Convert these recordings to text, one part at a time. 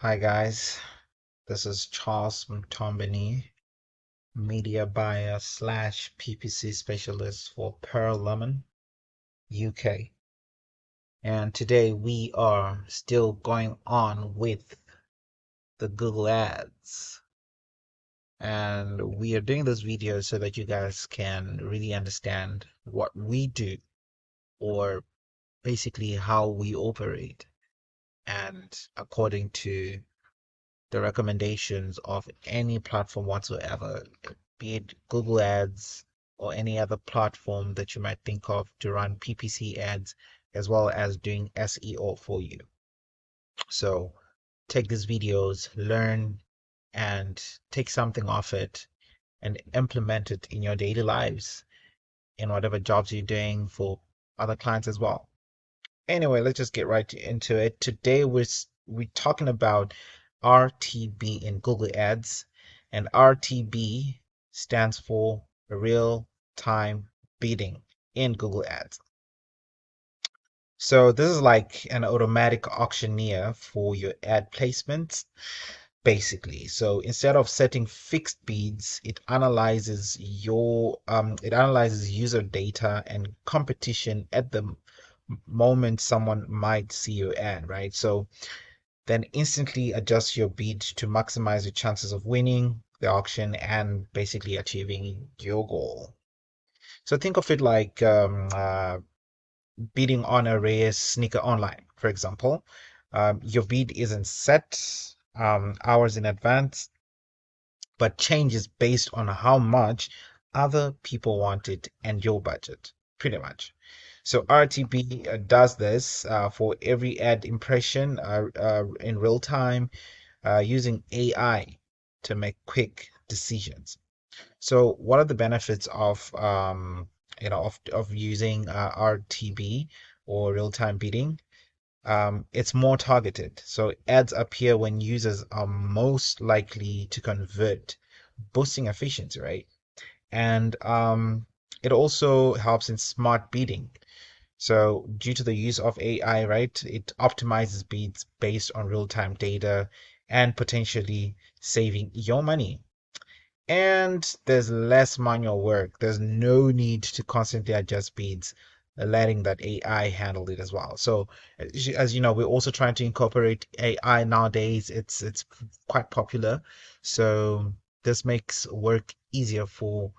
Hi guys, this is Charles Mtombeni, media buyer slash PPC specialist for Pearl Lemon UK. And today we are still going on with the Google Ads. And we are doing this video so that you guys can really understand what we do, or basically how we operate, and according to the recommendations of any platform whatsoever, be it Google Ads or any other platform that you might think of to run PPC ads, as well as doing SEO for you. So take these videos, learn, and take something off it and implement it in your daily lives, in whatever jobs you're doing for other clients as well. Anyway, let's just get right into it. Today we're talking about RTB in Google Ads, and RTB stands for real time bidding in Google Ads. So this is like an automatic auctioneer for your ad placements, basically. So instead of setting fixed bids, it analyzes user data and competition at the moment someone might see your ad, right? So then instantly adjust your bid to maximize your chances of winning the auction and basically achieving your goal. So think of it like bidding on a rare sneaker online, for example. Your bid isn't set hours in advance, but changes based on how much other people want it and your budget, pretty much. So RTB does this for every ad impression in real time, using AI to make quick decisions. So what are the benefits of of using RTB or real time bidding? It's more targeted. So ads appear when users are most likely to convert, boosting efficiency, right? And it also helps in smart bidding. So due to the use of AI, right, it optimizes bids based on real-time data and potentially saving your money. And there's less manual work. There's no need to constantly adjust bids, letting that AI handle it as well. So as you know, we're also trying to incorporate AI nowadays. It's quite popular. So this makes work easier for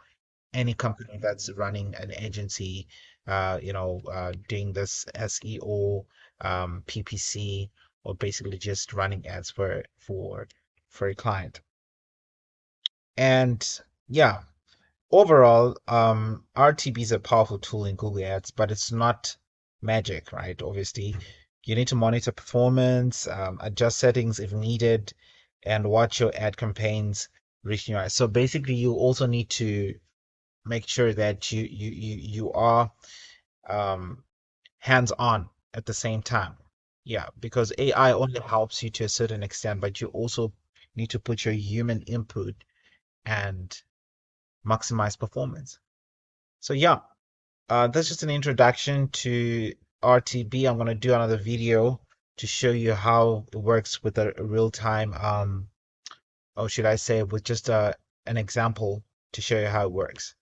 any company that's running an agency, doing this SEO, PPC, or basically just running ads for a client. And yeah, overall, RTB is a powerful tool in Google Ads, but it's not magic, right? Obviously, you need to monitor performance, adjust settings if needed, and watch your ad campaigns reach your eyes. So basically, you also need to make sure that you are um, hands on at the same time. Yeah, because AI only helps you to a certain extent, but you also need to put your human input and maximize performance. So yeah, that's just an introduction to RTB. I'm gonna do another video to show you how it works with a real time, or should I say, with just an example to show you how it works.